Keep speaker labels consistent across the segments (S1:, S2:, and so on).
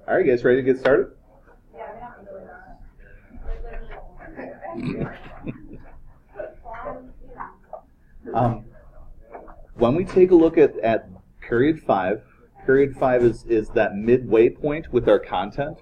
S1: All right, guys, ready to get started? When we take a look at period 5 is that midway point with our content.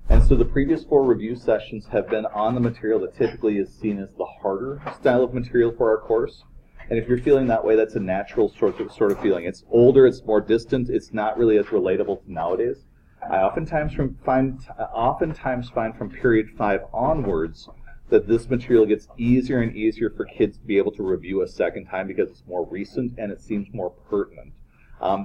S1: And so the previous 4 review sessions have been on the material that typically is seen as the harder style of material for our course. And if you're feeling that way, that's a natural sort of feeling. It's older, it's more distant, it's not really as relatable to nowadays. I oftentimes find from period 5 onwards that this material gets easier and easier for kids to be able to review a second time because it's more recent and it seems more pertinent.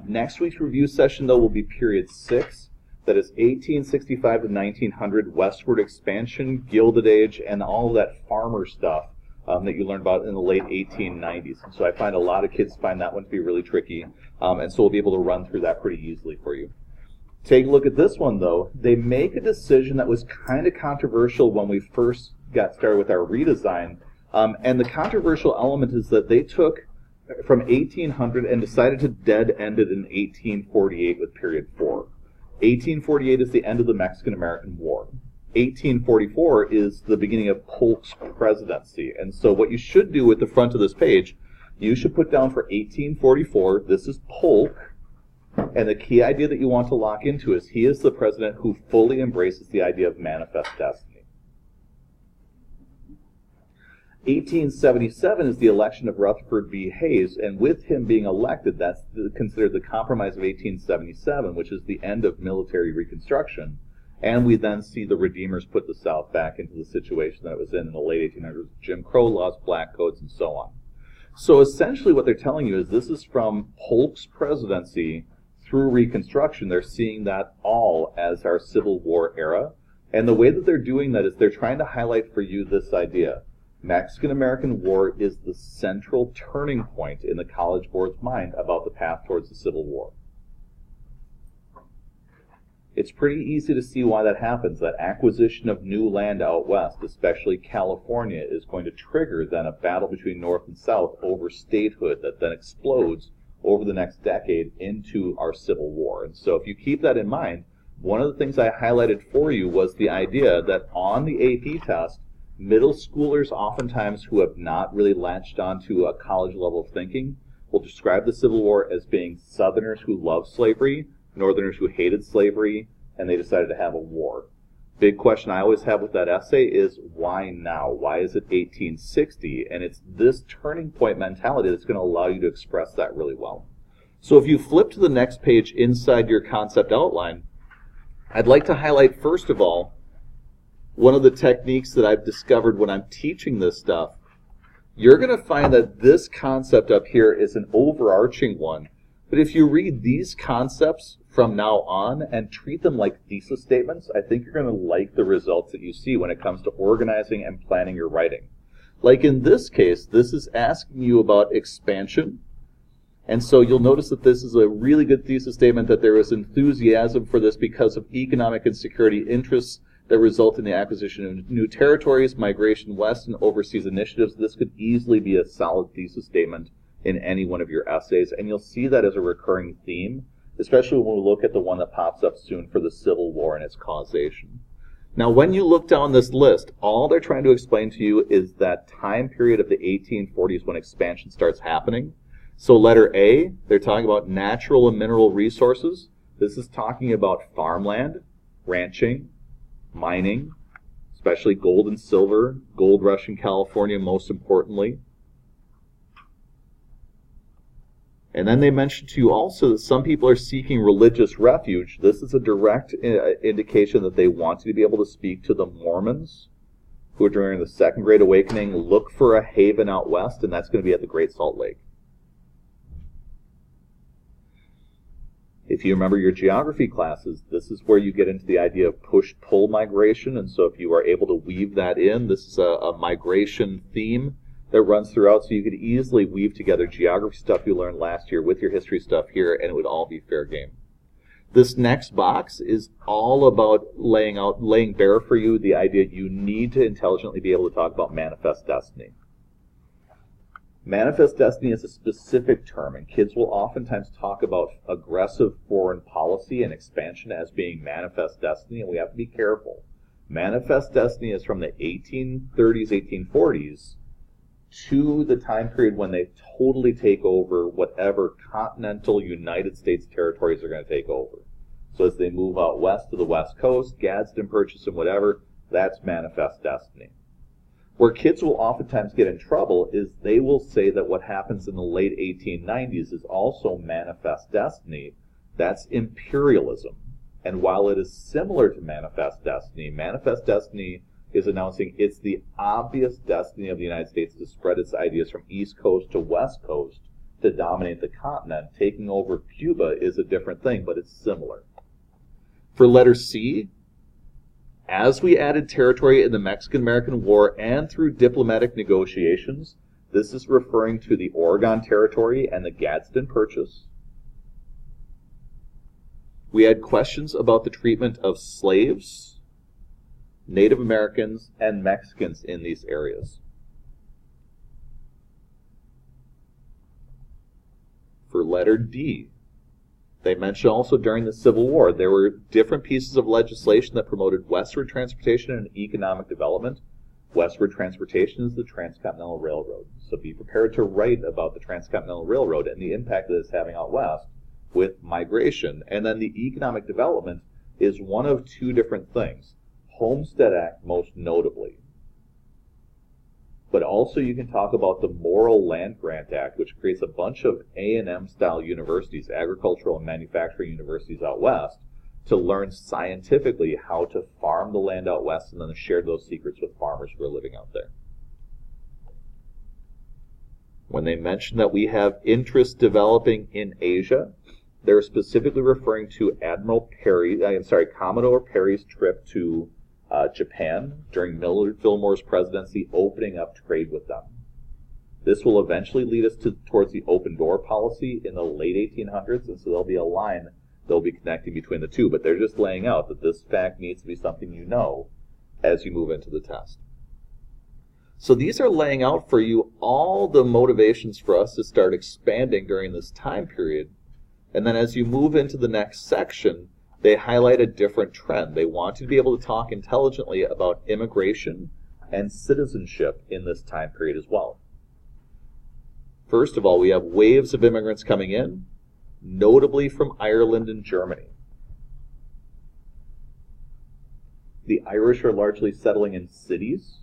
S1: Next week's review session, though, will be period 6. That is 1865 to 1900, westward expansion, Gilded Age, and all of that farmer stuff that you learned about in the late 1890s. And so I find a lot of kids find that one to be really tricky, and so we'll be able to run through that pretty easily for you. Take a look at this one, though. They make a decision that was kind of controversial when we first got started with our redesign, and the controversial element is that they took from 1800 and decided to dead end it in 1848 with period 4. 1848 is the end of the Mexican-American War. 1844 is the beginning of Polk's presidency. And so what you should do with the front of this page, you should put down for 1844, this is Polk, and the key idea that you want to lock into is he is the president who fully embraces the idea of manifest destiny. 1877 is the election of Rutherford B. Hayes, and with him being elected, that's considered the Compromise of 1877, which is the end of military Reconstruction. And we then see the Redeemers put the South back into the situation that it was in the late 1800s, Jim Crow laws, black codes, and so on. So essentially what they're telling you is this is from Polk's presidency through Reconstruction. They're seeing that all as our Civil War era. And the way that they're doing that is they're trying to highlight for you this idea. Mexican-American War is the central turning point in the College Board's mind about the path towards the Civil War. It's pretty easy to see why that happens. That acquisition of new land out west, especially California, is going to trigger then a battle between North and South over statehood that then explodes over the next decade into our Civil War. And so if you keep that in mind, one of the things I highlighted for you was the idea that on the AP test, middle schoolers oftentimes who have not really latched onto a college level of thinking will describe the Civil War as being Southerners who loved slavery, Northerners who hated slavery, and they decided to have a war. Big question I always have with that essay is why now? Why is it 1860? And it's this turning point mentality that's going to allow you to express that really well. So if you flip to the next page inside your concept outline, I'd like to highlight first of all one of the techniques that I've discovered when I'm teaching this stuff. You're going to find that this concept up here is an overarching one. But if you read these concepts from now on and treat them like thesis statements, I think you're going to like the results that you see when it comes to organizing and planning your writing. Like in this case, this is asking you about expansion. And so you'll notice that this is a really good thesis statement, that there is enthusiasm for this because of economic and security interests that result in the acquisition of new territories, migration west, and overseas initiatives. This could easily be a solid thesis statement in any one of your essays, and you'll see that as a recurring theme, especially when we look at the one that pops up soon for the Civil War and its causation. Now, when you look down this list, all they're trying to explain to you is that time period of the 1840s when expansion starts happening. So letter A, they're talking about natural and mineral resources. This is talking about farmland, ranching, mining, especially gold and silver, gold rush in California most importantly. And then they mentioned to you also that some people are seeking religious refuge. This is a direct indication that they want you to be able to speak to the Mormons who are during the Second Great Awakening, look for a haven out west, and that's going to be at the Great Salt Lake. If you remember your geography classes, this is where you get into the idea of push-pull migration, and so if you are able to weave that in, this is a migration theme that runs throughout, so you could easily weave together geography stuff you learned last year with your history stuff here, and it would all be fair game. This next box is all about laying bare for you the idea you need to intelligently be able to talk about manifest destiny. Manifest destiny is a specific term, and kids will oftentimes talk about aggressive foreign policy and expansion as being manifest destiny, and we have to be careful. Manifest destiny is from the 1830s, 1840s to the time period when they totally take over whatever continental United States territories are going to take over. So as they move out west to the West Coast, Gadsden Purchase and whatever, that's manifest destiny. Where kids will oftentimes get in trouble is they will say that what happens in the late 1890s is also manifest destiny. That's imperialism. And while it is similar to manifest destiny is announcing it's the obvious destiny of the United States to spread its ideas from East Coast to West Coast to dominate the continent. Taking over Cuba is a different thing, but it's similar. For letter C, as we added territory in the Mexican-American War and through diplomatic negotiations, this is referring to the Oregon Territory and the Gadsden Purchase. We had questions about the treatment of slaves, Native Americans, and Mexicans in these areas. For letter D, they mentioned also during the Civil War, there were different pieces of legislation that promoted westward transportation and economic development. Westward transportation is the Transcontinental Railroad. So be prepared to write about the Transcontinental Railroad and the impact that it's having out west with migration. And then the economic development is one of two different things. Homestead Act most notably. But also you can talk about the Morrill Land Grant Act, which creates a bunch of A&M style universities, agricultural and manufacturing universities out west, to learn scientifically how to farm the land out west and then share those secrets with farmers who are living out there. When they mention that we have interest developing in Asia, they're specifically referring to Commodore Perry's trip to Japan during Millard Fillmore's presidency, opening up trade with them. This will eventually lead us towards the open door policy in the late 1800s, and so there'll be a line that'll be connecting between the two, but they're just laying out that this fact needs to be something you know as you move into the test. So these are laying out for you all the motivations for us to start expanding during this time period, and then as you move into the next section, they highlight a different trend. They want you to be able to talk intelligently about immigration and citizenship in this time period as well. First of all, we have waves of immigrants coming in, notably from Ireland and Germany. The Irish are largely settling in cities.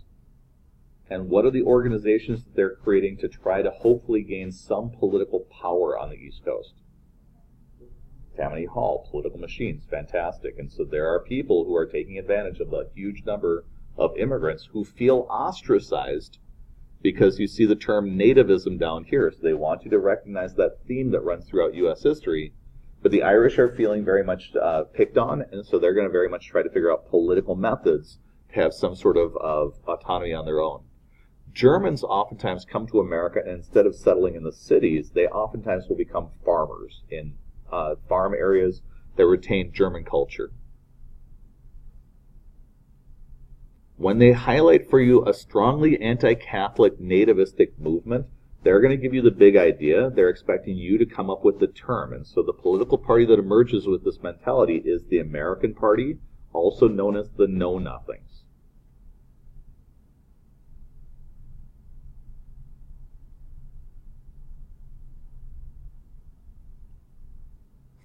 S1: And what are the organizations that they're creating to try to hopefully gain some political power on the East Coast? Tammany Hall, political machines, fantastic. And so there are people who are taking advantage of the huge number of immigrants who feel ostracized because you see the term nativism down here. So they want you to recognize that theme that runs throughout U.S. history. But the Irish are feeling very much picked on, and so they're going to very much try to figure out political methods to have some sort of autonomy on their own. Germans oftentimes come to America, and instead of settling in the cities, they oftentimes will become farmers in farm areas that retain German culture. When they highlight for you a strongly anti-Catholic nativistic movement, they're going to give you the big idea. They're expecting you to come up with the term. And so the political party that emerges with this mentality is the American Party, also known as the Know-Nothings.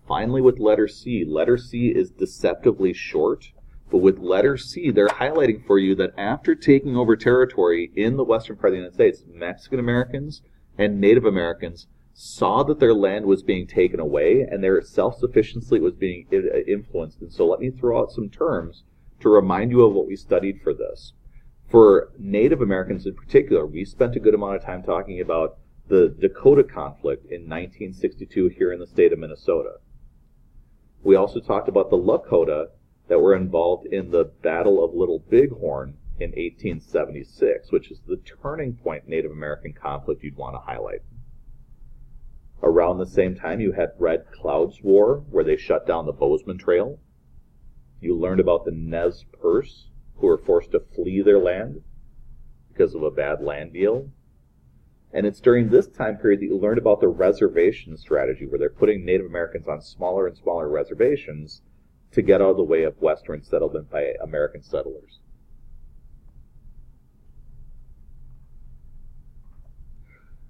S1: Finally, with letter C. Letter C is deceptively short, but with letter C, they're highlighting for you that after taking over territory in the western part of the United States, Mexican Americans and Native Americans saw that their land was being taken away and their self-sufficiency was being influenced. And so let me throw out some terms to remind you of what we studied for this. For Native Americans in particular, we spent a good amount of time talking about the Dakota conflict in 1962 here in the state of Minnesota. We also talked about the Lakota that were involved in the Battle of Little Bighorn in 1876, which is the turning point Native American conflict you'd want to highlight. Around the same time, you had Red Cloud's War, where they shut down the Bozeman Trail. You learned about the Nez Perce, who were forced to flee their land because of a bad land deal. And it's during this time period that you learned about the reservation strategy, where they're putting Native Americans on smaller and smaller reservations to get out of the way of Western settlement by American settlers.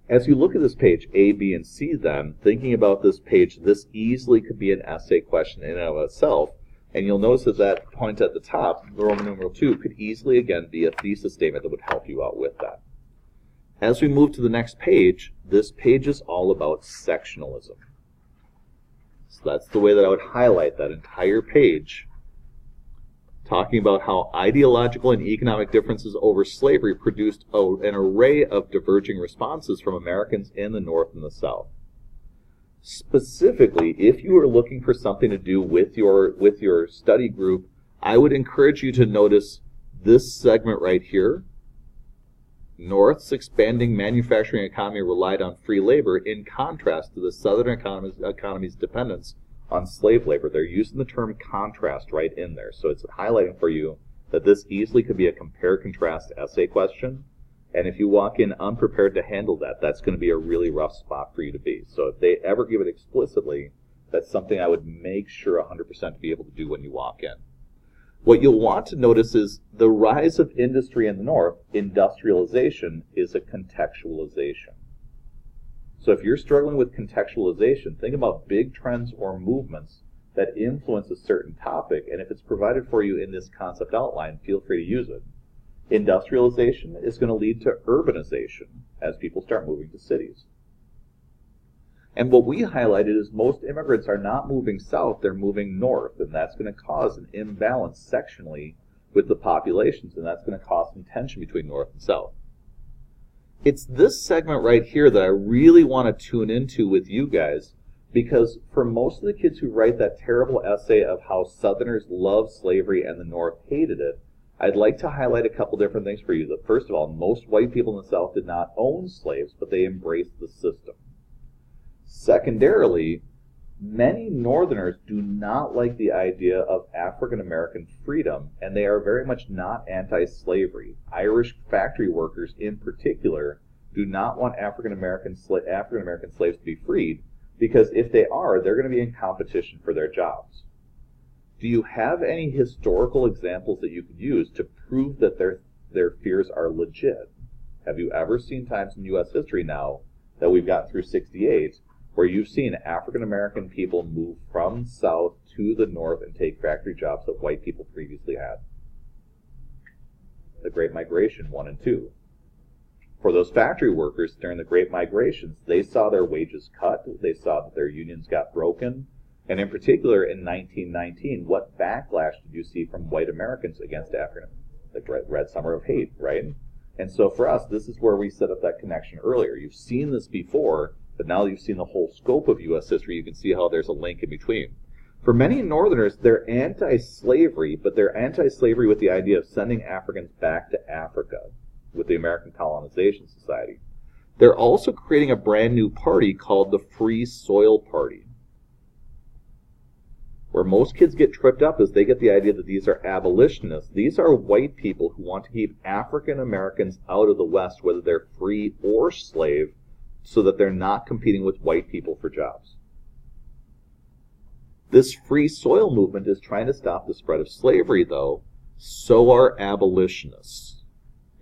S1: As you look at this page, A, B, and C then, thinking about this page, this easily could be an essay question in and of itself, and you'll notice that that point at the top, Roman numeral 2, could easily again be a thesis statement that would help you out with that. As we move to the next page, this page is all about sectionalism. So that's the way that I would highlight that entire page, talking about how ideological and economic differences over slavery produced an array of diverging responses from Americans in the North and the South. Specifically, if you are looking for something to do with your study group, I would encourage you to notice this segment right here. North's expanding manufacturing economy relied on free labor in contrast to the Southern economy's dependence on slave labor. They're using the term contrast right in there. So it's highlighting for you that this easily could be a compare-contrast essay question. And if you walk in unprepared to handle that, that's going to be a really rough spot for you to be. So if they ever give it explicitly, that's something I would make sure 100% to be able to do when you walk in. What you'll want to notice is the rise of industry in the North, industrialization, is a contextualization. So if you're struggling with contextualization, think about big trends or movements that influence a certain topic, and if it's provided for you in this concept outline, feel free to use it. Industrialization is going to lead to urbanization as people start moving to cities. And what we highlighted is most immigrants are not moving south, they're moving north, and that's going to cause an imbalance sectionally with the populations, and that's going to cause some tension between north and south. It's this segment right here that I really want to tune into with you guys, because for most of the kids who write that terrible essay of how Southerners loved slavery and the North hated it, I'd like to highlight a couple different things for you. That first of all, most white people in the South did not own slaves, but they embraced the system. Secondarily, many Northerners do not like the idea of African American freedom, and they are very much not anti-slavery. Irish factory workers in particular do not want African American slaves to be freed, because if they are, they're going to be in competition for their jobs. Do you have any historical examples that you could use to prove that their fears are legit? Have you ever seen times in U.S. history now that we've gotten through 68 where you've seen African American people move from south to the north and take factory jobs that white people previously had? The Great Migration 1 and 2. For those factory workers during the Great Migrations, they saw their wages cut, they saw that their unions got broken, and in particular in 1919, what backlash did you see from white Americans against African? The Red Summer of Hate, right? And so for us, this is where we set up that connection earlier. You've seen this before, but now that you've seen the whole scope of U.S. history, you can see how there's a link in between. For many Northerners, they're anti-slavery, but they're anti-slavery with the idea of sending Africans back to Africa with the American Colonization Society. They're also creating a brand new party called the Free Soil Party. Where most kids get tripped up is they get the idea that these are abolitionists. These are white people who want to keep African Americans out of the West, whether they're free or slave, so that they're not competing with white people for jobs. This free soil movement is trying to stop the spread of slavery, though. So are abolitionists.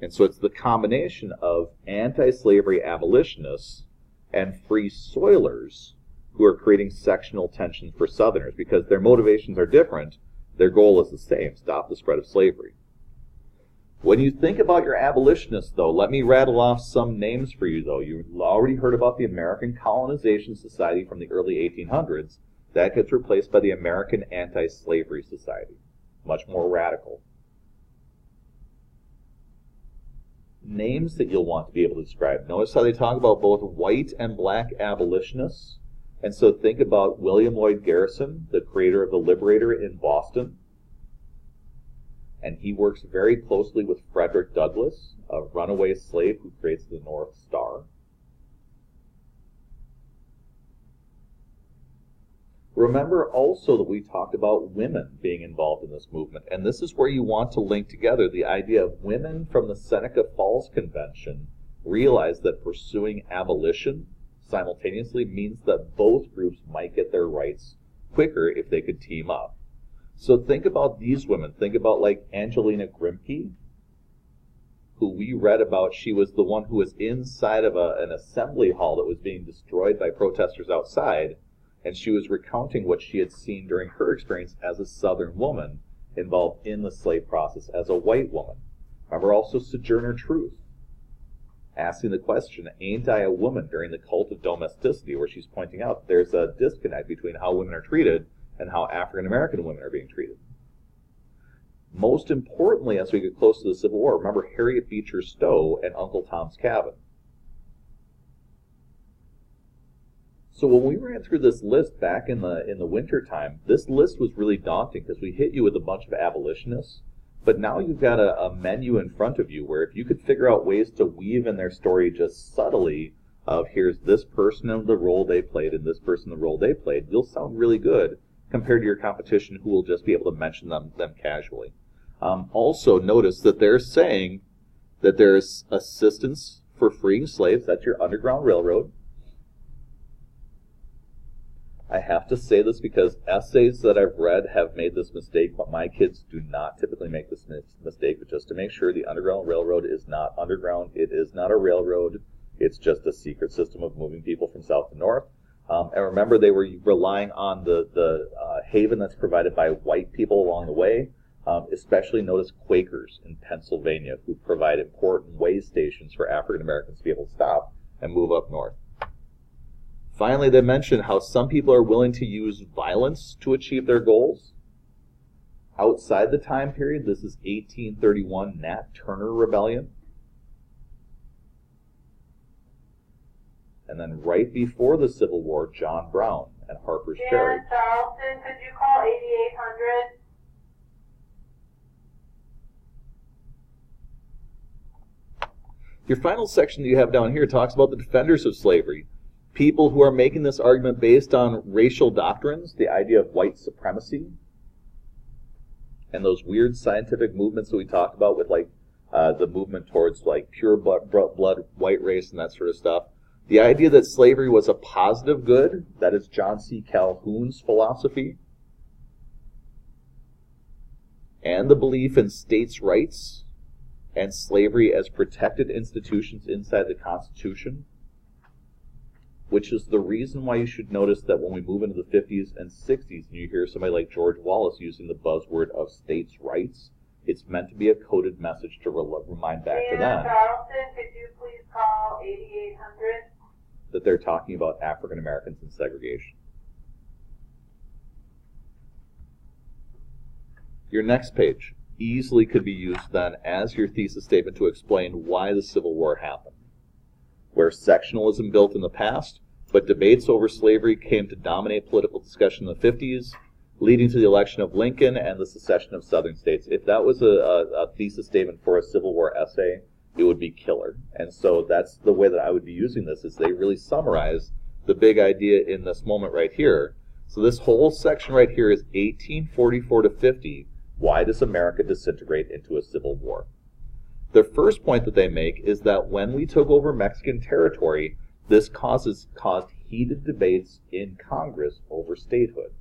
S1: And so it's the combination of anti-slavery abolitionists and free soilers who are creating sectional tension for Southerners, because their motivations are different. Their goal is the same: stop the spread of slavery. When you think about your abolitionists, though, let me rattle off some names for you, though. You've already heard about the American Colonization Society from the early 1800s. That gets replaced by the American Anti-Slavery Society. Much more radical. Names that you'll want to be able to describe. Notice how they talk about both white and black abolitionists. And so think about William Lloyd Garrison, the creator of the Liberator in Boston. And he works very closely with Frederick Douglass, a runaway slave who creates the North Star. Remember also that we talked about women being involved in this movement, and this is where you want to link together the idea of women from the Seneca Falls Convention realized that pursuing abolition simultaneously means that both groups might get their rights quicker if they could team up. So think about these women. Think about like Angelina Grimke, who we read about. She was the one who was inside of an assembly hall that was being destroyed by protesters outside, and she was recounting what she had seen during her experience as a Southern woman involved in the slave process as a white woman. Remember also Sojourner Truth, asking the question, ain't I a woman, during the cult of domesticity, where she's pointing out there's a disconnect between how women are treated and how African American women are being treated. Most importantly, as we get close to the Civil War, remember Harriet Beecher Stowe and Uncle Tom's Cabin. So when we ran through this list back in the winter time, this list was really daunting because we hit you with a bunch of abolitionists, but now you've got a menu in front of you where if you could figure out ways to weave in their story just subtly of here's this person and the role they played and this person the role they played, you'll sound really good compared to your competition who will just be able to mention them casually. Also notice that they're saying that there's assistance for freeing slaves. That's your Underground Railroad. I have to say this because essays that I've read have made this mistake, but my kids do not typically make this mistake. But just to make sure, the Underground Railroad is not underground. It is not a railroad. It's just a secret system of moving people from south to north. And remember, they were relying on the haven that's provided by white people along the way. Especially notice Quakers in Pennsylvania, who provide important way stations for African Americans to be able to stop and move up north. Finally, they mention how some people are willing to use violence to achieve their goals. Outside the time period, this is 1831 Nat Turner Rebellion. And then right before the Civil War, John Brown and Harper's Ferry.
S2: Dan Charleston, could you call 8800?
S1: Your final section that you have down here talks about the defenders of slavery. People who are making this argument based on racial doctrines, the idea of white supremacy, and those weird scientific movements that we talked about with like the movement towards like pure blood white race and that sort of stuff. The idea that slavery was a positive good, that is John C. Calhoun's philosophy, and the belief in states' rights and slavery as protected institutions inside the Constitution, which is the reason why you should notice that when we move into the 50s and 60s and you hear somebody like George Wallace using the buzzword of states' rights, it's meant to be a coded message to remind back to them
S2: Charleston, could you please call 8800?
S1: that they're talking about African Americans and segregation. Your next page easily could be used then as your thesis statement to explain why the Civil War happened. Where sectionalism built in the past, but debates over slavery came to dominate political discussion in the 50s, leading to the election of Lincoln and the secession of Southern states. If that was a thesis statement for a Civil War essay, it would be killer. And so that's the way that I would be using this, is they really summarize the big idea in this moment right here. So this whole section right here is 1844 to 50. Why does America disintegrate into a civil war? The first point that they make is that when we took over Mexican territory, this caused heated debates in Congress over statehood.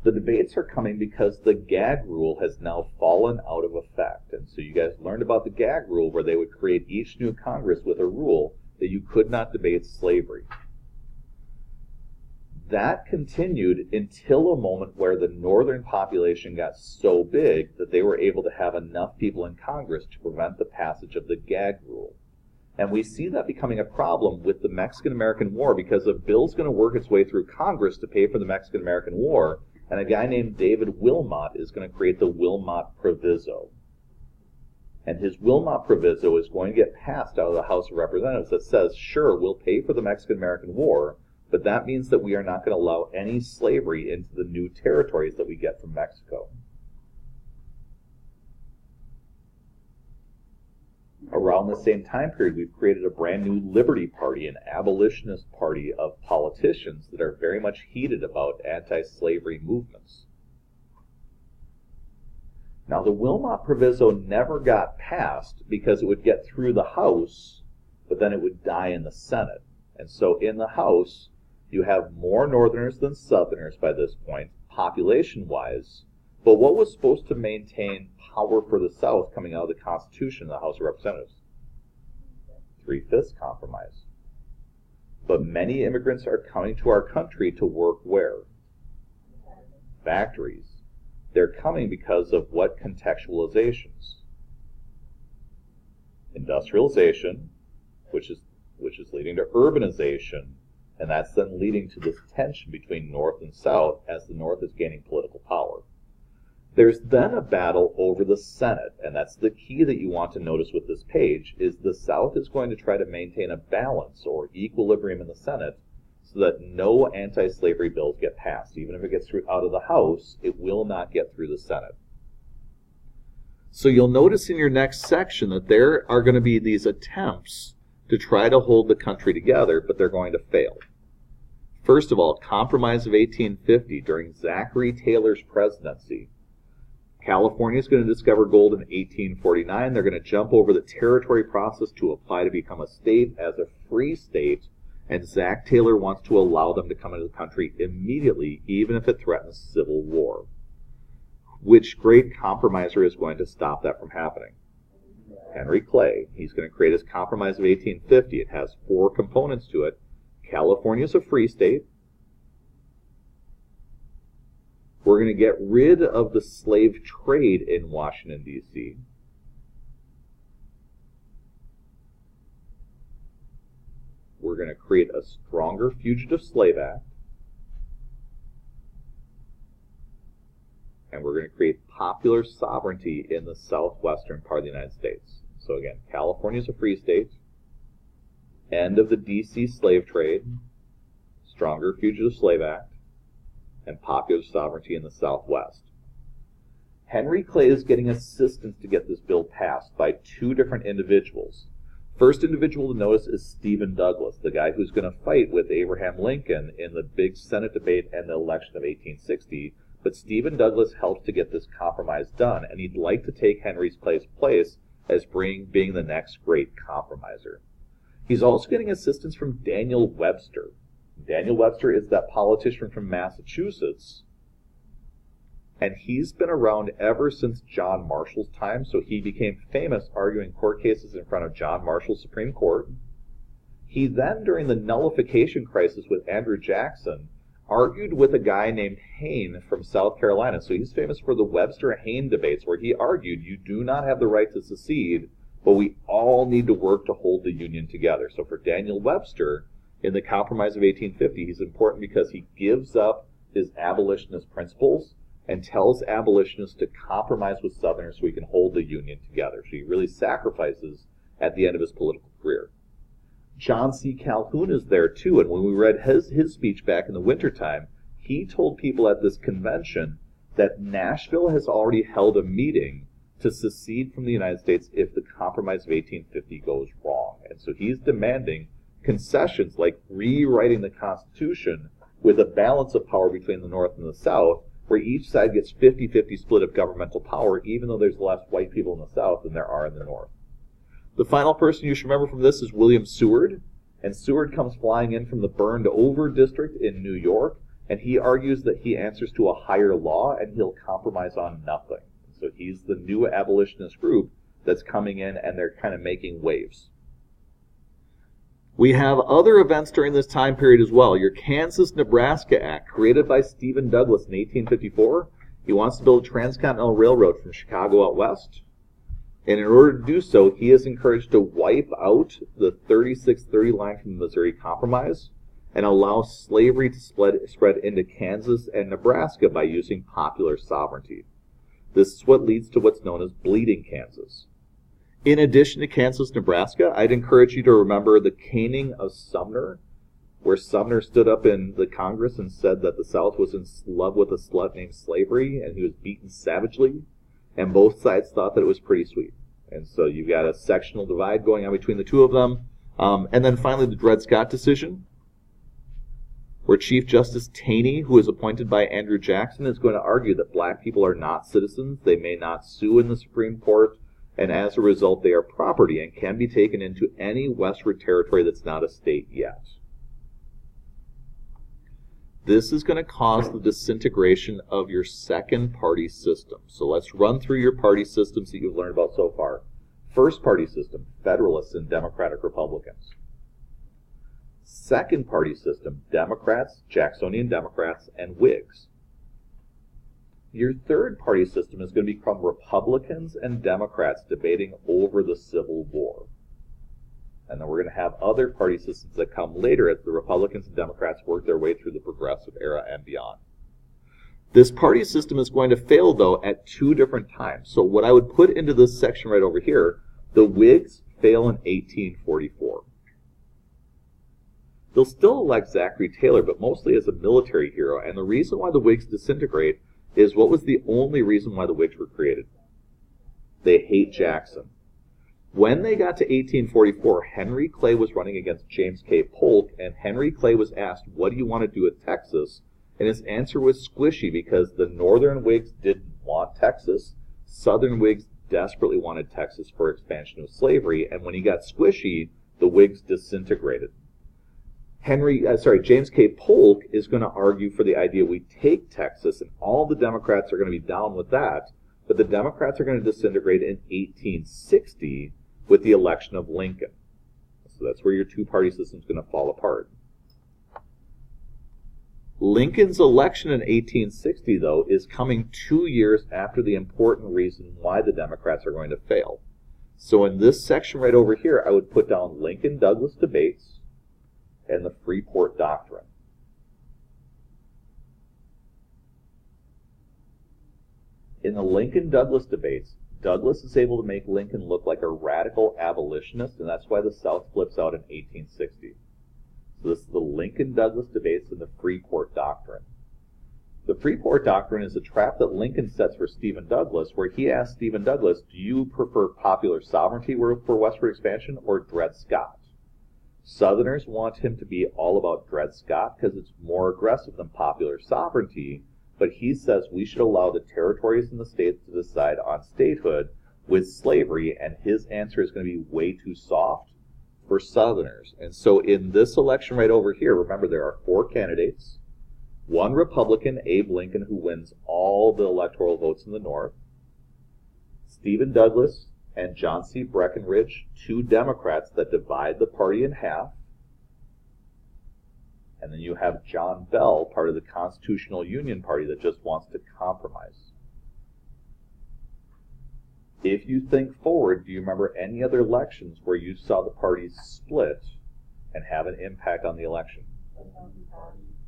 S1: The debates are coming because the gag rule has now fallen out of effect. And so you guys learned about the gag rule, where they would create each new Congress with a rule that you could not debate slavery. That continued until a moment where the northern population got so big that they were able to have enough people in Congress to prevent the passage of the gag rule. And we see that becoming a problem with the Mexican-American War, because a bill's going to work its way through Congress to pay for the Mexican-American War, and a guy named David Wilmot is going to create the Wilmot Proviso. And his Wilmot Proviso is going to get passed out of the House of Representatives that says, sure, we'll pay for the Mexican-American War, but that means that we are not going to allow any slavery into the new territories that we get from Mexico. Around the same time period, we've created a brand new Liberty Party, an abolitionist party of politicians that are very much heated about anti-slavery movements. Now, the Wilmot Proviso never got passed because it would get through the House, but then it would die in the Senate. And so in the House, you have more Northerners than Southerners by this point, population-wise. But what was supposed to maintain power for the South coming out of the Constitution in the House of Representatives? 3/5 compromise. But many immigrants are coming to our country to work where? Factories. They're coming because of what contextualizations? Industrialization, which is leading to urbanization, and that's then leading to this tension between North and South as the North is gaining political power. There's then a battle over the Senate, and that's the key that you want to notice with this page, is the South is going to try to maintain a balance or equilibrium in the Senate so that no anti-slavery bills get passed. Even if it gets through out of the House, it will not get through the Senate. So you'll notice in your next section that there are going to be these attempts to try to hold the country together, but they're going to fail. First of all, Compromise of 1850 during Zachary Taylor's presidency. California is going to discover gold in 1849. They're going to jump over the territory process to apply to become a state as a free state, and Zach Taylor wants to allow them to come into the country immediately, even if it threatens civil war. Which great compromiser is going to stop that from happening? Henry Clay. He's going to create his Compromise of 1850. It has 4 components to it. California is a free state. We're going to get rid of the slave trade in Washington, D.C. We're going to create a stronger Fugitive Slave Act. And we're going to create popular sovereignty in the southwestern part of the United States. So again, California is a free state. End of the D.C. slave trade. Stronger Fugitive Slave Act. And popular sovereignty in the Southwest. Henry Clay is getting assistance to get this bill passed by 2 different individuals. First individual to notice is Stephen Douglas, the guy who's going to fight with Abraham Lincoln in the big Senate debate and the election of 1860. But Stephen Douglas helped to get this compromise done, and he'd like to take Henry Clay's place as being the next great compromiser. He's also getting assistance from Daniel Webster. Daniel Webster is that politician from Massachusetts, and he's been around ever since John Marshall's time, so he became famous arguing court cases in front of John Marshall's Supreme Court. He then, during the nullification crisis with Andrew Jackson, argued with a guy named Hayne from South Carolina. So he's famous for the Webster-Hayne debates, where he argued you do not have the right to secede, but we all need to work to hold the Union together. So for Daniel Webster, in the Compromise of 1850, he's important because he gives up his abolitionist principles and tells abolitionists to compromise with Southerners so he can hold the Union together. So he really sacrifices at the end of his political career. John C. Calhoun is there too, and when we read his speech back in the wintertime, he told people at this convention that Nashville has already held a meeting to secede from the United States if the Compromise of 1850 goes wrong. And so he's demanding concessions like rewriting the Constitution with a balance of power between the North and the South, where each side gets 50-50 split of governmental power, even though there's less white people in the South than there are in the North. The final person you should remember from this is William Seward, and Seward comes flying in from the Burned Over district in New York, and he argues that he answers to a higher law and he'll compromise on nothing. So he's the new abolitionist group that's coming in, and they're kind of making waves. We have other events during this time period as well. Your Kansas-Nebraska Act, created by Stephen Douglas in 1854. He wants to build a transcontinental railroad from Chicago out west. And in order to do so, he is encouraged to wipe out the 3630 line from the Missouri Compromise and allow slavery to spread into Kansas and Nebraska by using popular sovereignty. This is what leads to what's known as Bleeding Kansas. In addition to Kansas-Nebraska, I'd encourage you to remember the caning of Sumner, where Sumner stood up in the Congress and said that the South was in love with a slut named Slavery, and he was beaten savagely, and both sides thought that it was pretty sweet. And so you've got a sectional divide going on between the two of them. And then finally, the Dred Scott decision. where Chief Justice Taney, who is appointed by Andrew Jackson, is going to argue that black people are not citizens, they may not sue in the Supreme Court, and as a result they are property and can be taken into any westward territory that's not a state yet. This is going to cause the disintegration of your second party system. So let's run through your party systems that you've learned about so far. First party system, Federalists and Democratic Republicans. Second party system, Democrats, Jacksonian Democrats, and Whigs. Your third party system is going to become Republicans and Democrats debating over the Civil War. And then we're going to have other party systems that come later as the Republicans and Democrats work their way through the Progressive era and beyond. This party system is going to fail, though, at two different times. So what I would put into this section right over here, the Whigs fail in 1844. They'll still elect Zachary Taylor, but mostly as a military hero. And the reason why the Whigs disintegrate is what was the only reason why the Whigs were created. They hate Jackson. When they got to 1844, Henry Clay was running against James K. Polk, and Henry Clay was asked, what do you want to do with Texas? And his answer was squishy, because the Northern Whigs didn't want Texas. Southern Whigs desperately wanted Texas for expansion of slavery, and when he got squishy, the Whigs disintegrated. James K. Polk is going to argue for the idea we take Texas, and all the Democrats are going to be down with that, but the Democrats are going to disintegrate in 1860 with the election of Lincoln. So that's where your two-party system is going to fall apart. Lincoln's election in 1860, though, is coming 2 years after the important reason why the Democrats are going to fail. So in this section right over here, I would put down Lincoln-Douglas debates and the Freeport Doctrine. In the Lincoln-Douglas debates, Douglas is able to make Lincoln look like a radical abolitionist, and that's why the South flips out in 1860. So this is the Lincoln-Douglas debates and the Freeport Doctrine. The Freeport Doctrine is a trap that Lincoln sets for Stephen Douglas, where he asks Stephen Douglas, do you prefer popular sovereignty for westward expansion or Dred Scott? Southerners want him to be all about Dred Scott because it's more aggressive than popular sovereignty, but he says we should allow the territories and the states to decide on statehood with slavery, and his answer is going to be way too soft for Southerners. And so in this election right over here, remember there are 4 candidates. One Republican, Abe Lincoln, who wins all the electoral votes in the North. Stephen Douglas and John C. Breckinridge, 2 Democrats that divide the party in half. And then you have John Bell, part of the Constitutional Union Party that just wants to compromise. If you think forward, do you remember any other elections where you saw the parties split and have an impact on the election?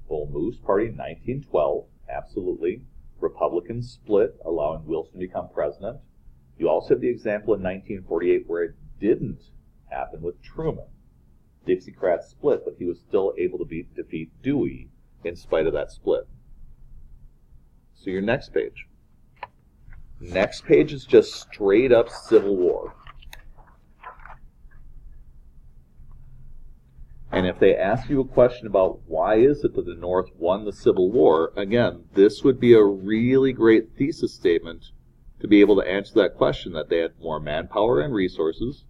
S1: Bull Moose Party, 1912, absolutely. Republicans split, allowing Wilson to become president. You also have the example in 1948 where it didn't happen with Truman. Dixiecrats split, but he was still able to defeat Dewey in spite of that split. So your next page. Next page is just straight up Civil War. And if they ask you a question about why is it that the North won the Civil War, again, this would be a really great thesis statement to be able to answer that question, that they had more manpower and resources.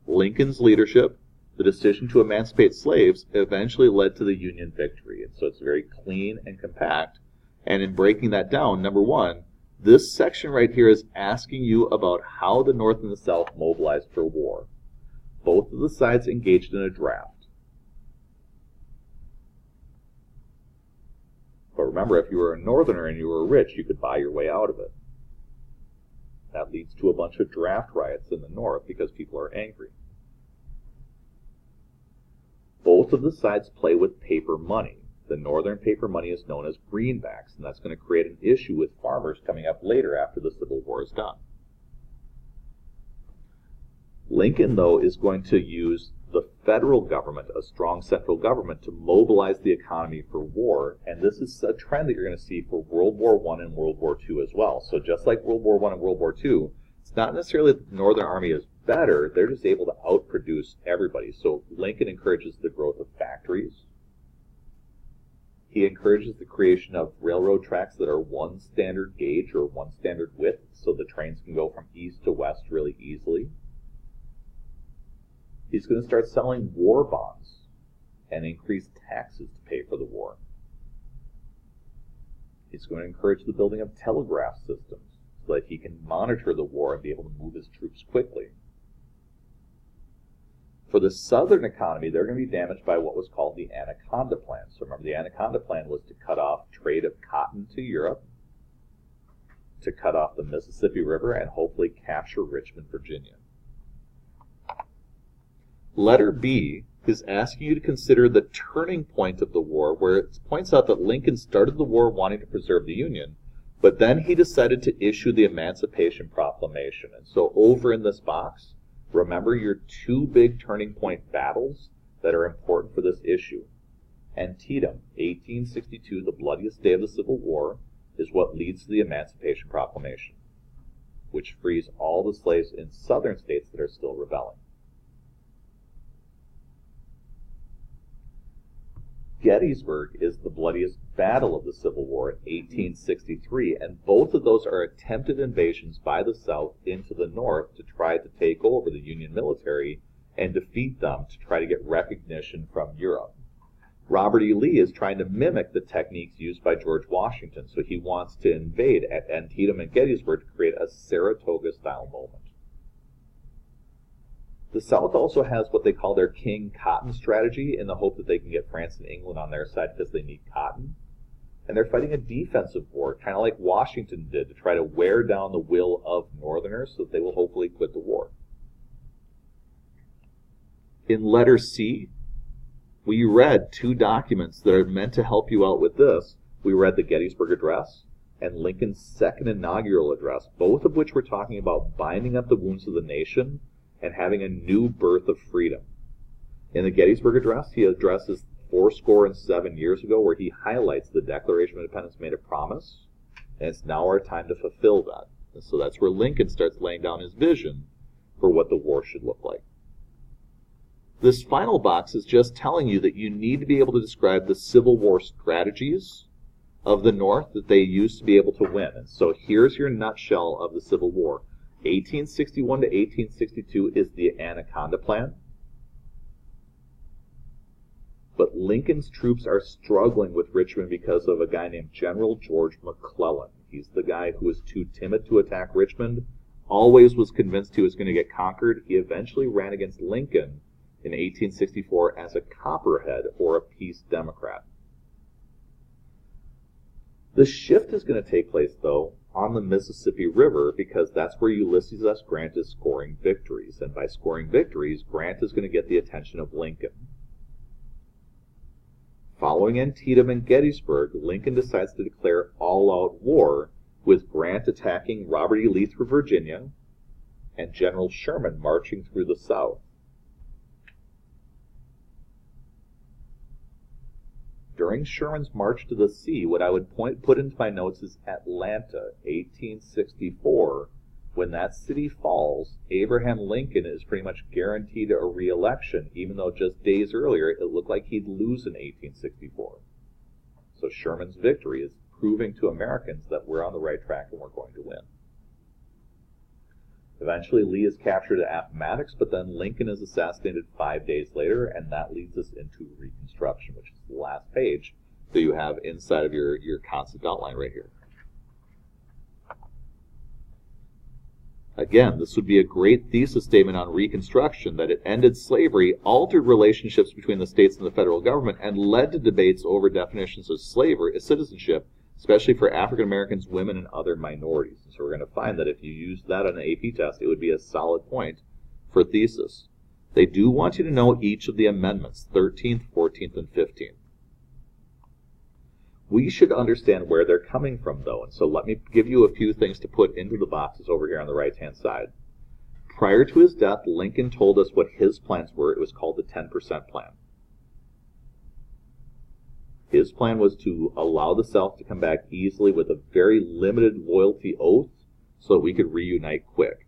S1: Lincoln's leadership, the decision to emancipate slaves, eventually led to the Union victory. And so it's very clean and compact. And in breaking that down, number one, this section right here is asking you about how the North and the South mobilized for war. Both of the sides engaged in a draft. But remember, if you were a Northerner and you were rich, you could buy your way out of it. That leads to a bunch of draft riots in the North because people are angry. Both of the sides play with paper money. The Northern paper money is known as greenbacks, and that's going to create an issue with farmers coming up later after the Civil War is done. Lincoln, though, is going to use the federal government, a strong central government, to mobilize the economy for war, and this is a trend that you're going to see for World War I and World War II as well. So just like World War I and World War II, it's not necessarily that the Northern Army is better, they're just able to outproduce everybody. So Lincoln encourages the growth of factories. He encourages the creation of railroad tracks that are one standard gauge or one standard width, so the trains can go from east to west really easily. He's going to start selling war bonds and increase taxes to pay for the war. He's going to encourage the building of telegraph systems so that he can monitor the war and be able to move his troops quickly. For the southern economy, they're going to be damaged by what was called the Anaconda Plan. So remember, the Anaconda Plan was to cut off trade of cotton to Europe, to cut off the Mississippi River, and hopefully capture Richmond, Virginia. Letter B is asking you to consider the turning point of the war, where it points out that Lincoln started the war wanting to preserve the Union, but then he decided to issue the Emancipation Proclamation. And so over in this box, remember your two big turning point battles that are important for this issue. Antietam, 1862, the bloodiest day of the Civil War, is what leads to the Emancipation Proclamation, which frees all the slaves in southern states that are still rebelling. Gettysburg is the bloodiest battle of the Civil War in 1863, and both of those are attempted invasions by the South into the North to try to take over the Union military and defeat them to try to get recognition from Europe. Robert E. Lee is trying to mimic the techniques used by George Washington, so he wants to invade at Antietam and Gettysburg to create a Saratoga-style moment. The South also has what they call their King Cotton strategy in the hope that they can get France and England on their side because they need cotton. And they're fighting a defensive war, kind of like Washington did, to try to wear down the will of Northerners so that they will hopefully quit the war. In letter C, we read two documents that are meant to help you out with this. We read the Gettysburg Address and Lincoln's second inaugural address, both of which were talking about binding up the wounds of the nation and having a new birth of freedom. In the Gettysburg Address, he addresses 77 years ago, where he highlights the Declaration of Independence made a promise, and it's now our time to fulfill that. And so that's where Lincoln starts laying down his vision for what the war should look like. This final box is just telling you that you need to be able to describe the Civil War strategies of the North that they used to be able to win. And so here's your nutshell of the Civil War. 1861 to 1862 is the Anaconda Plan. But Lincoln's troops are struggling with Richmond because of a guy named General George McClellan. He's the guy who was too timid to attack Richmond, always was convinced he was going to get conquered. He eventually ran against Lincoln in 1864 as a Copperhead, or a peace Democrat. The shift is going to take place, though, on the Mississippi River, because that's where Ulysses S. Grant is scoring victories. And by scoring victories, Grant is going to get the attention of Lincoln. Following Antietam and Gettysburg, Lincoln decides to declare all-out war, with Grant attacking Robert E. Lee through Virginia and General Sherman marching through the South. During Sherman's march to the sea, what I would put into my notes is Atlanta, 1864. When that city falls, Abraham Lincoln is pretty much guaranteed a re-election, even though just days earlier it looked like he'd lose in 1864. So Sherman's victory is proving to Americans that we're on the right track and we're going to win. Eventually, Lee is captured at Appomattox, but then Lincoln is assassinated 5 days later, and that leads us into Reconstruction, which is the last page that you have inside of your concept outline right here. Again, this would be a great thesis statement on Reconstruction, that it ended slavery, altered relationships between the states and the federal government, and led to debates over definitions of slavery as citizenship, especially for African Americans, women, and other minorities. And so we're going to find that if you use that on an AP test, it would be a solid point for thesis. They do want you to know each of the amendments, 13th, 14th, and 15th. We should understand where they're coming from, though, and so let me give you a few things to put into the boxes over here on the right-hand side. Prior to his death, Lincoln told us what his plans were. It was called the 10% plan. His plan was to allow the South to come back easily with a very limited loyalty oath so that we could reunite quick.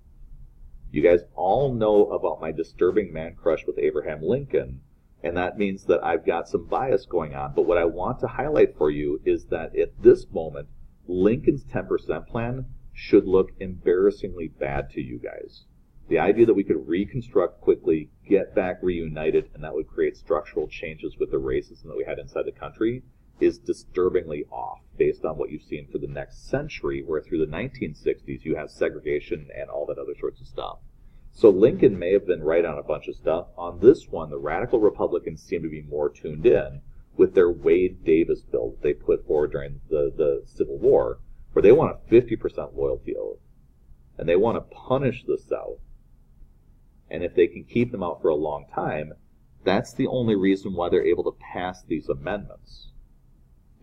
S1: You guys all know about my disturbing man crush with Abraham Lincoln, And that means that I've got some bias going on. But what I want to highlight for you is that at this moment, Lincoln's 10% plan should look embarrassingly bad to you guys. The idea that we could reconstruct quickly, get back reunited, and that would create structural changes with the racism that we had inside the country is disturbingly off based on what you've seen for the next century, where through the 1960s you have segregation and all that other sorts of stuff. So Lincoln may have been right on a bunch of stuff. On this one, the radical Republicans seem to be more tuned in with their Wade Davis bill that they put forward during the Civil War, where they want a 50% loyalty oath. And they want to punish the South. And if they can keep them out for a long time, that's the only reason why they're able to pass these amendments.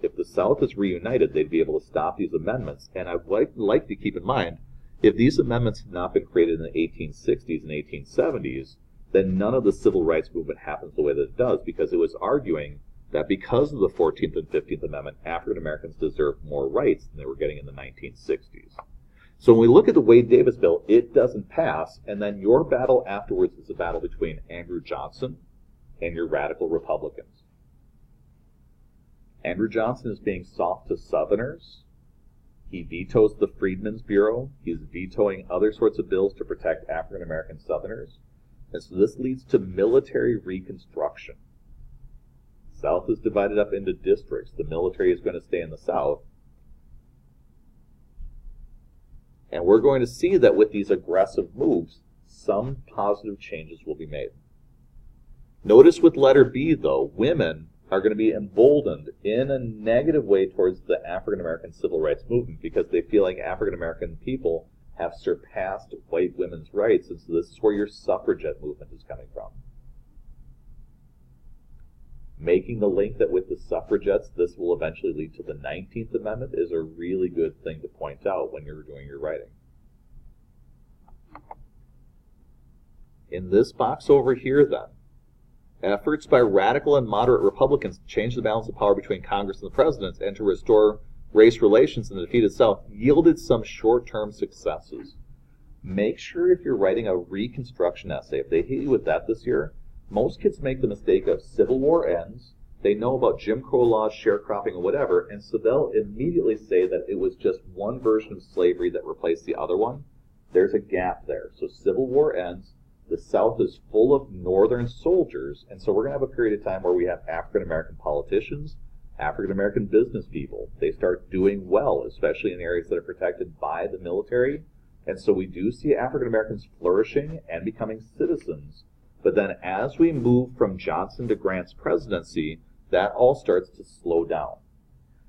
S1: If the South is reunited, they'd be able to stop these amendments. And I'd like to keep in mind, if these amendments had not been created in the 1860s and 1870s, then none of the civil rights movement happens the way that it does, because it was arguing that because of the 14th and 15th Amendment, African Americans deserved more rights than they were getting in the 1960s. So when we look at the Wade Davis bill, it doesn't pass, and then your battle afterwards is a battle between Andrew Johnson and your radical Republicans. Andrew Johnson is being soft to Southerners. He vetoes the Freedmen's Bureau. He's vetoing other sorts of bills to protect African American Southerners. And so this leads to military reconstruction. The South is divided up into districts. The military is going to stay in the South. And we're going to see that with these aggressive moves, some positive changes will be made. Notice with letter B, though, women are going to be emboldened in a negative way towards the African American civil rights movement because they feel like African American people have surpassed white women's rights, and so this is where your suffragette movement is coming from. Making the link that with the suffragettes this will eventually lead to the 19th Amendment is a really good thing to point out when you're doing your writing. In this box over here, then, efforts by radical and moderate Republicans to change the balance of power between Congress and the President and to restore race relations in the defeated South yielded some short-term successes. Make sure if you're writing a Reconstruction essay, if they hit you with that this year, most kids make the mistake of Civil War ends, they know about Jim Crow laws, sharecropping, or whatever, and so they'll immediately say that it was just one version of slavery that replaced the other one. There's a gap there. So Civil War ends, the South is full of Northern soldiers, and so we're going to have a period of time where we have African-American politicians, African-American business people. They start doing well, especially in areas that are protected by the military, and so we do see African-Americans flourishing and becoming citizens. But then as we move from Johnson to Grant's presidency, that all starts to slow down.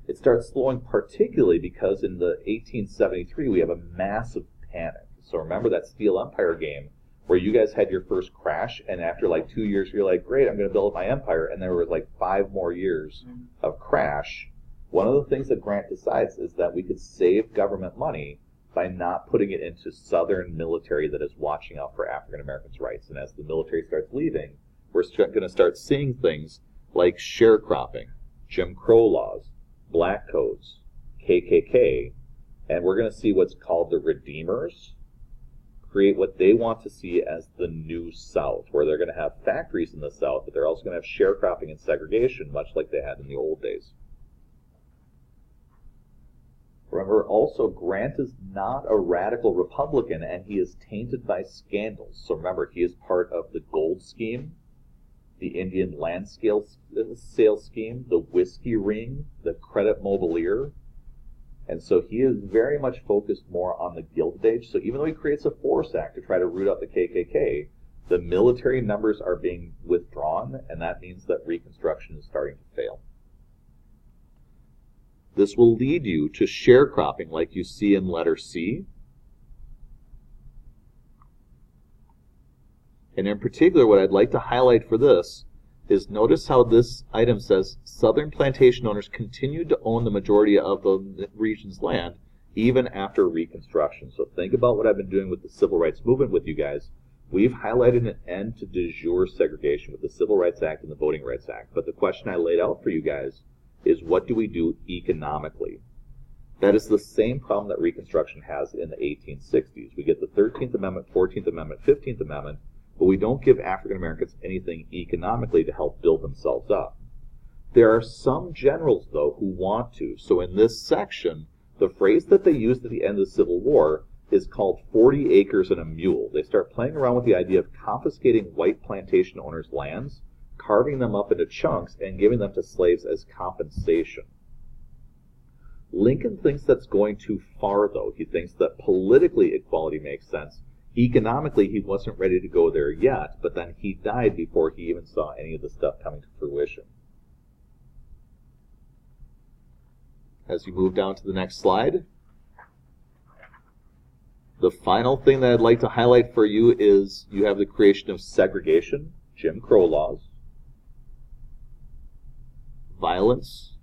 S1: It starts slowing particularly because in the 1873 we have a massive panic. So remember that Steel Empire game where you guys had your first crash, and after like 2 years you're like, great, I'm going to build up my empire, and there were like 5 more years of crash. One of the things that Grant decides is that we could save government money by not putting it into Southern military that is watching out for African Americans' rights. And as the military starts leaving, we're going to start seeing things like sharecropping, Jim Crow laws, black codes, KKK, and we're going to see what's called the Redeemers create what they want to see as the New South, where they're going to have factories in the South, but they're also going to have sharecropping and segregation, much like they had in the old days. Remember, also, Grant is not a radical Republican, and he is tainted by scandals. So remember, he is part of the gold scheme, the Indian land sale scheme, the whiskey ring, the credit mobilier. And so he is very much focused more on the Gilded Age. So even though he creates a Force Act to try to root out the KKK, the military numbers are being withdrawn, and that means that Reconstruction is starting to fail. This will lead you to sharecropping like you see in letter C. And in particular, what I'd like to highlight for this is notice how this item says Southern plantation owners continued to own the majority of the region's land even after Reconstruction. So think about what I've been doing with the Civil Rights Movement with you guys. We've highlighted an end to de jure segregation with the Civil Rights Act and the Voting Rights Act. But the question I laid out for you guys is, what do we do economically? That is the same problem that Reconstruction has in the 1860s. We get the 13th Amendment, 14th Amendment, 15th Amendment, but we don't give African Americans anything economically to help build themselves up. There are some generals, though, who want to. So in this section, the phrase that they used at the end of the Civil War is called 40 acres and a mule. They start playing around with the idea of confiscating white plantation owners' lands, carving them up into chunks, and giving them to slaves as compensation. Lincoln thinks that's going too far, though. He thinks that politically equality makes sense. Economically, he wasn't ready to go there yet, but then he died before he even saw any of the stuff coming to fruition. As you move down to the next slide, the final thing that I'd like to highlight for you is you have the creation of segregation, Jim Crow laws, violence,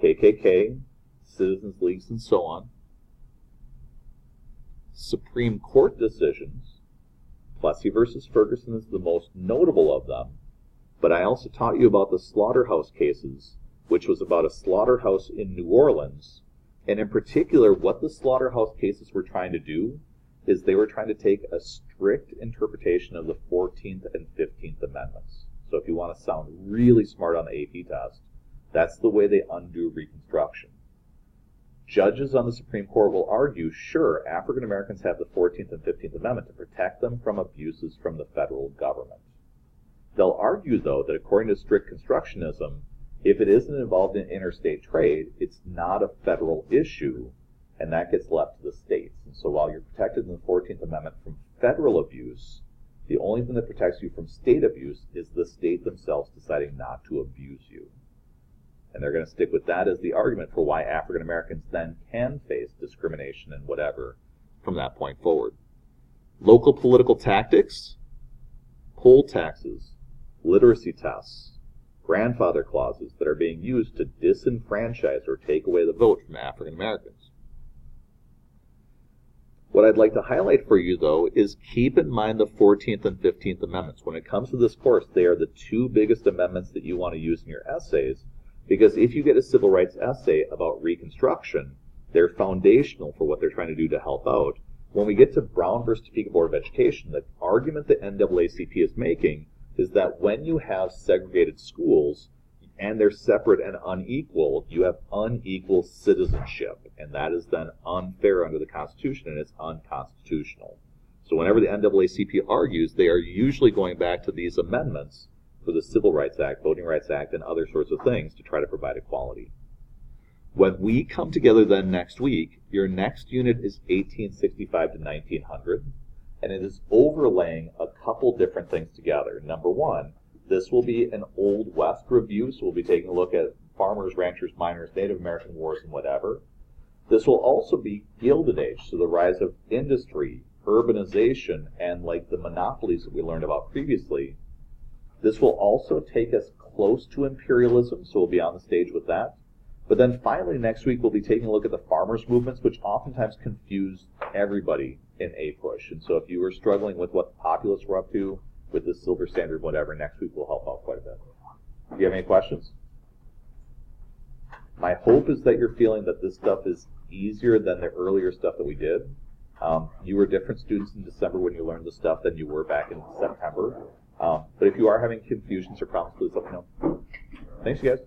S1: KKK, citizens leagues, and so on, Supreme Court decisions. Plessy versus Ferguson is the most notable of them, but I also taught you about the slaughterhouse cases, which was about a slaughterhouse in New Orleans. And in particular, what the slaughterhouse cases were trying to do is they were trying to take a strict interpretation of the 14th and 15th Amendments. So if you want to sound really smart on the AP test, that's the way they undo Reconstruction. Judges on the Supreme Court will argue, sure, African Americans have the 14th and 15th Amendment to protect them from abuses from the federal government. They'll argue, though, that according to strict constructionism, if it isn't involved in interstate trade, it's not a federal issue, and that gets left to the states. And so while you're protected in the 14th Amendment from federal abuse, the only thing that protects you from state abuse is the state themselves deciding not to abuse you. And they're going to stick with that as the argument for why African Americans then can face discrimination and whatever from that point forward. Local political tactics, poll taxes, literacy tests, grandfather clauses that are being used to disenfranchise or take away the vote from African Americans. What I'd like to highlight for you, though, is keep in mind the 14th and 15th Amendments. When it comes to this course, they are the two biggest amendments that you want to use in your essays, because if you get a civil rights essay about Reconstruction, they're foundational for what they're trying to do to help out. When we get to Brown versus Topeka Board of Education, the argument that NAACP is making is that when you have segregated schools and they're separate and unequal, you have unequal citizenship, and that is then unfair under the Constitution, and it's unconstitutional. So whenever the NAACP argues, they are usually going back to these amendments for the Civil Rights Act, Voting Rights Act, and other sorts of things to try to provide equality. When we come together then next week, your next unit is 1865 to 1900. And it is overlaying a couple different things together. Number one, this will be an Old West review, so we'll be taking a look at farmers, ranchers, miners, Native American wars, and whatever. This will also be Gilded Age, so the rise of industry, urbanization, and like the monopolies that we learned about previously. This will also take us close to imperialism, so we'll be on the stage with that. But then finally next week we'll be taking a look at the farmers' movements, which oftentimes confuse everybody in APUSH. And so if you were struggling with what the populists were up to with the silver standard, whatever, next week will help out quite a bit. Do you have any questions? My hope is that you're feeling that this stuff is easier than the earlier stuff that we did. You were different students in December when you learned the stuff than you were back in September. But if you are having confusions or problems, please let me know. Thanks, you guys.